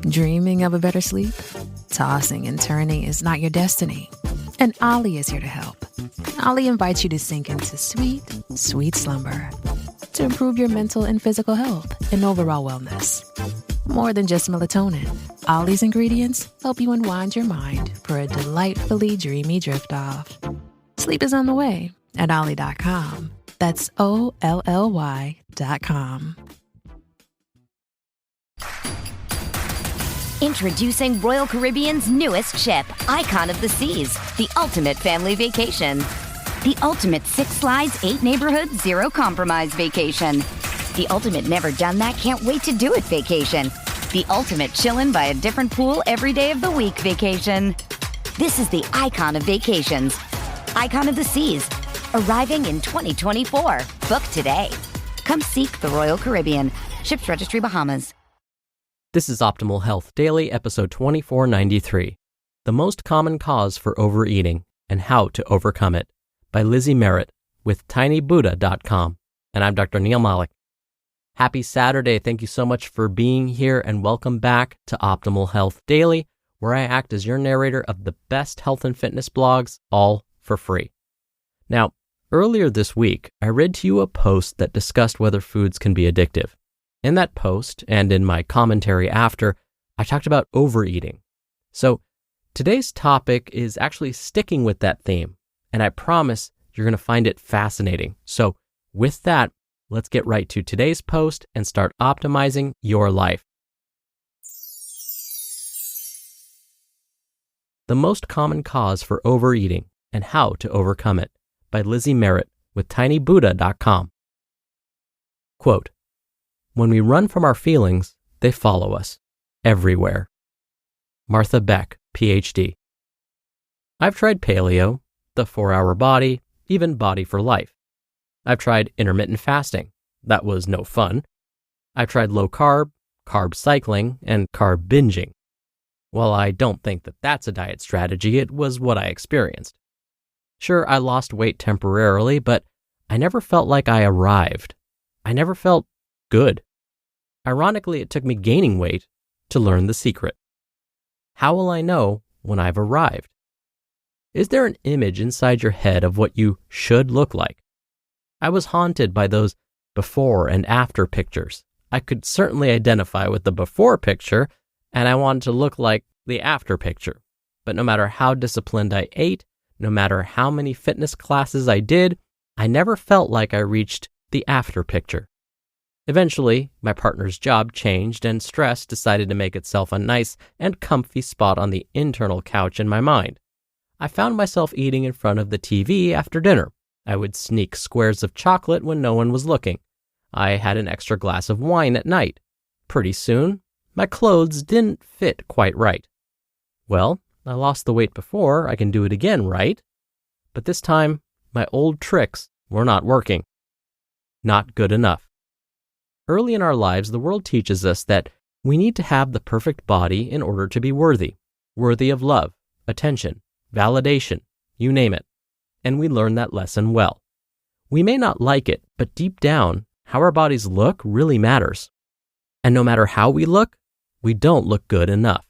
Dreaming of a better sleep? Tossing and turning is not your destiny. And Ollie is here to help. Ollie invites you to sink into sweet, sweet slumber to improve your mental and physical health and overall wellness. More than just melatonin, Ollie's ingredients help you unwind your mind for a delightfully dreamy drift off. Sleep is on the way at Ollie.com. That's OLLY.com. Introducing Royal Caribbean's newest ship, Icon of the Seas, the ultimate family vacation. The ultimate 6 slides, 8 neighborhoods, 0 compromise vacation. The ultimate never done that, can't wait to do it vacation. The ultimate chillin' by a different pool every day of the week vacation. This is the Icon of vacations. Icon of the Seas, arriving in 2024. Book today. Come seek the Royal Caribbean. Ships Registry, Bahamas. This is Optimal Health Daily, episode 2493, The Most Common Cause for Overeating and How to Overcome It, by Lizzie Merritt with tinybuddha.com. And I'm Dr. Neal Malik. Happy Saturday. Thank you so much for being here and welcome back to Optimal Health Daily, where I act as your narrator of the best health and fitness blogs, all for free. Now, earlier this week, I read to you a post that discussed whether foods can be addictive. In that post, and in my commentary after, I talked about overeating. So today's topic is actually sticking with that theme, and I promise you're going to find it fascinating. So with that, let's get right to today's post and start optimizing your life. The Most Common Cause for Overeating and How to Overcome It, by Lizzie Merritt with tinybuddha.com. Quote, "When we run from our feelings, they follow us, everywhere." Martha Beck, PhD. I've tried paleo, the 4-hour body, even Body for Life. I've tried intermittent fasting. That was no fun. I've tried low carb, carb cycling, and carb binging. While I don't think that that's a diet strategy, it was what I experienced. Sure, I lost weight temporarily, but I never felt like I arrived. I never felt good. Ironically, it took me gaining weight to learn the secret. How will I know when I've arrived? Is there an image inside your head of what you should look like? I was haunted by those before and after pictures. I could certainly identify with the before picture, and I wanted to look like the after picture. But no matter how disciplined I ate, no matter how many fitness classes I did, I never felt like I reached the after picture. Eventually, my partner's job changed and stress decided to make itself a nice and comfy spot on the internal couch in my mind. I found myself eating in front of the TV after dinner. I would sneak squares of chocolate when no one was looking. I had an extra glass of wine at night. Pretty soon, my clothes didn't fit quite right. Well, I lost the weight before, I can do it again, right? But this time, my old tricks were not working. Not good enough. Early in our lives, the world teaches us that we need to have the perfect body in order to be worthy of love, attention, validation, you name it. And we learn that lesson well. We may not like it, but deep down, how our bodies look really matters. And no matter how we look, we don't look good enough.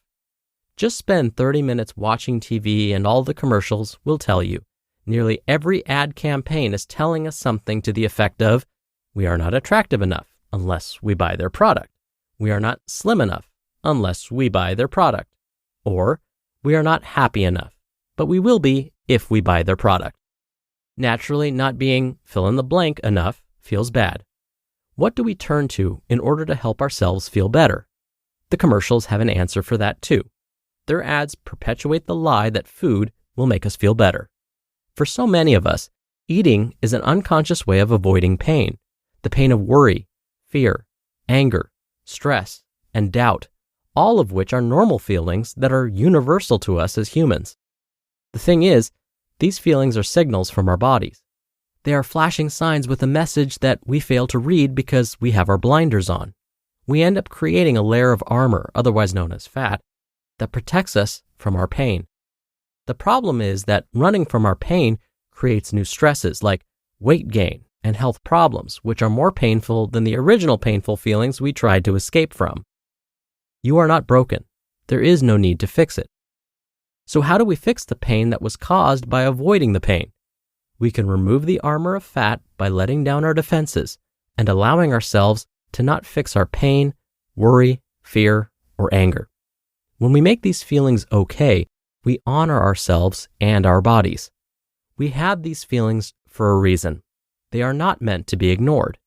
Just spend 30 minutes watching TV and all the commercials will tell you. Nearly every ad campaign is telling us something to the effect of, we are not attractive enough unless we buy their product. We are not slim enough unless we buy their product. Or, we are not happy enough, but we will be if we buy their product. Naturally, not being fill in the blank enough feels bad. What do we turn to in order to help ourselves feel better? The commercials have an answer for that too. Their ads perpetuate the lie that food will make us feel better. For so many of us, eating is an unconscious way of avoiding pain. The pain of worry, fear, anger, stress, and doubt, all of which are normal feelings that are universal to us as humans. The thing is, these feelings are signals from our bodies. They are flashing signs with a message that we fail to read because we have our blinders on. We end up creating a layer of armor, otherwise known as fat, that protects us from our pain. The problem is that running from our pain creates new stresses like weight gain and health problems, which are more painful than the original painful feelings we tried to escape from. You are not broken. There is no need to fix it. So how do we fix the pain that was caused by avoiding the pain? We can remove the armor of fat by letting down our defenses and allowing ourselves to not fix our pain, worry, fear, or anger. When we make these feelings okay, we honor ourselves and our bodies. We have these feelings for a reason. They are not meant to be ignored.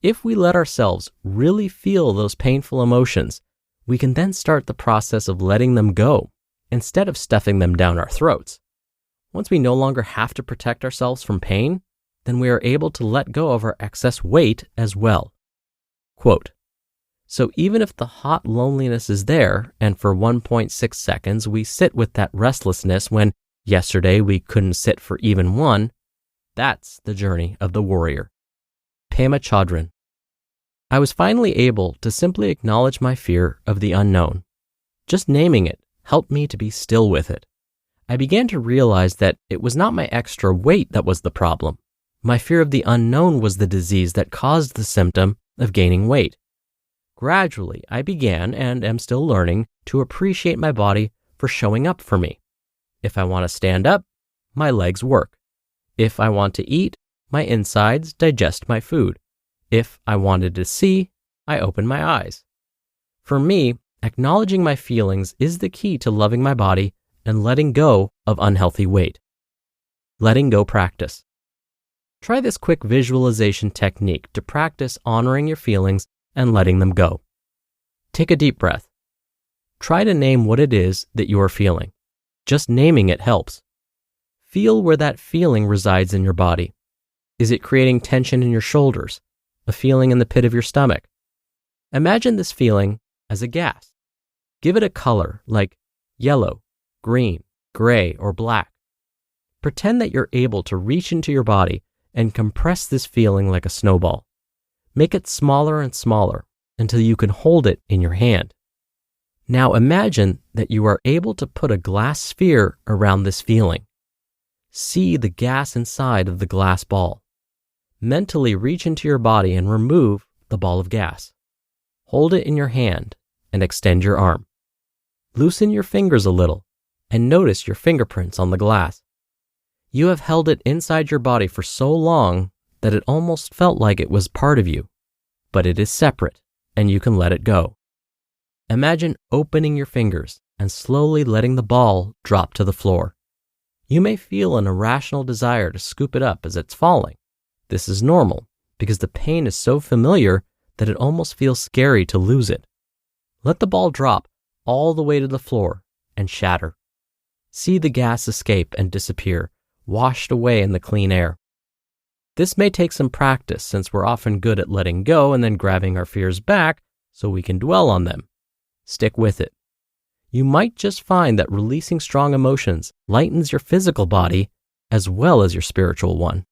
If we let ourselves really feel those painful emotions, we can then start the process of letting them go instead of stuffing them down our throats. Once we no longer have to protect ourselves from pain, then we are able to let go of our excess weight as well. Quote, "So even if the hot loneliness is there, and for 1.6 seconds we sit with that restlessness when yesterday we couldn't sit for even one, that's the journey of the warrior." Pema Chödrön. I was finally able to simply acknowledge my fear of the unknown. Just naming it helped me to be still with it. I began to realize that it was not my extra weight that was the problem. My fear of the unknown was the disease that caused the symptom of gaining weight. Gradually, I began, and am still learning, to appreciate my body for showing up for me. If I want to stand up, my legs work. If I want to eat, my insides digest my food. If I wanted to see, I open my eyes. For me, acknowledging my feelings is the key to loving my body and letting go of unhealthy weight. Letting go practice. Try this quick visualization technique to practice honoring your feelings and letting them go. Take a deep breath. Try to name what it is that you are feeling. Just naming it helps. Feel where that feeling resides in your body. Is it creating tension in your shoulders? A feeling in the pit of your stomach? Imagine this feeling as a gas. Give it a color like yellow, green, gray, or black. Pretend that you're able to reach into your body and compress this feeling like a snowball. Make it smaller and smaller until you can hold it in your hand. Now imagine that you are able to put a glass sphere around this feeling. See the gas inside of the glass ball. Mentally reach into your body and remove the ball of gas. Hold it in your hand and extend your arm. Loosen your fingers a little and notice your fingerprints on the glass. You have held it inside your body for so long that it almost felt like it was part of you, but it is separate and you can let it go. Imagine opening your fingers and slowly letting the ball drop to the floor. You may feel an irrational desire to scoop it up as it's falling. This is normal because the pain is so familiar that it almost feels scary to lose it. Let the ball drop all the way to the floor and shatter. See the gas escape and disappear, washed away in the clean air. This may take some practice since we're often good at letting go and then grabbing our fears back so we can dwell on them. Stick with it. You might just find that releasing strong emotions lightens your physical body as well as your spiritual one.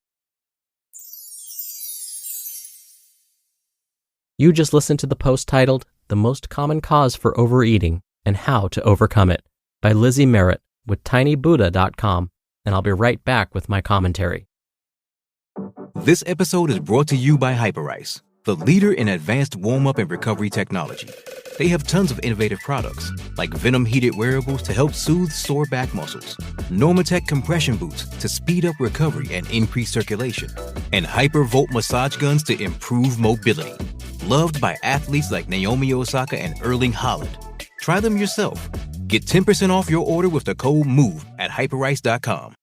You just listened to the post titled, "The Most Common Cause for Overeating and How to Overcome It" by Lizzie Merritt with tinybuddha.com, and I'll be right back with my commentary. This episode is brought to you by Hyperice, the leader in advanced warm-up and recovery technology. They have tons of innovative products, like Venom-heated wearables to help soothe sore back muscles, Normatec compression boots to speed up recovery and increase circulation, and Hypervolt massage guns to improve mobility. Loved by athletes like Naomi Osaka and Erling Haaland. Try them yourself. Get 10% off your order with the code MOVE at hyperice.com.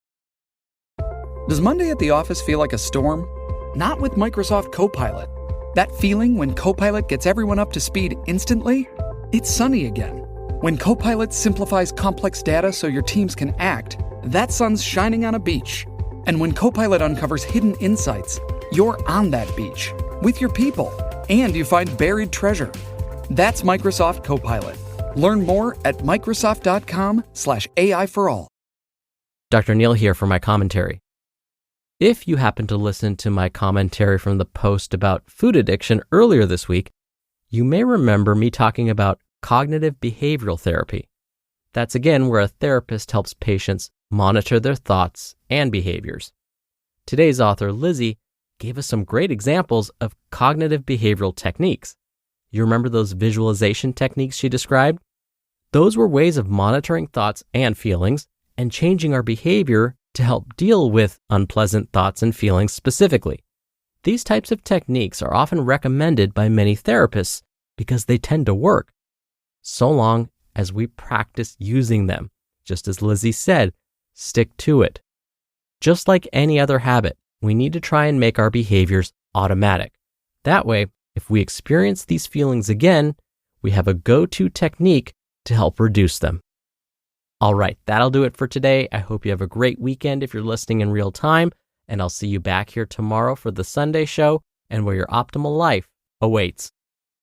Does Monday at the office feel like a storm? Not with Microsoft Copilot. That feeling when Copilot gets everyone up to speed instantly? It's sunny again. When Copilot simplifies complex data so your teams can act, that sun's shining on a beach. And when Copilot uncovers hidden insights, you're on that beach with your people, and you find buried treasure. That's Microsoft Copilot. Learn more at Microsoft.com/AI for all. Dr. Neal here for my commentary. If you happen to listen to my commentary from the post about food addiction earlier this week, you may remember me talking about cognitive behavioral therapy. That's again where a therapist helps patients monitor their thoughts and behaviors. Today's author, Lizzie, gave us some great examples of cognitive behavioral techniques. You remember those visualization techniques she described? Those were ways of monitoring thoughts and feelings and changing our behavior to help deal with unpleasant thoughts and feelings specifically. These types of techniques are often recommended by many therapists because they tend to work, so long as we practice using them. Just as Lizzie said, stick to it. Just like any other habit, we need to try and make our behaviors automatic. That way, if we experience these feelings again, we have a go-to technique to help reduce them. All right, that'll do it for today. I hope you have a great weekend if you're listening in real time, and I'll see you back here tomorrow for the Sunday show and where your optimal life awaits.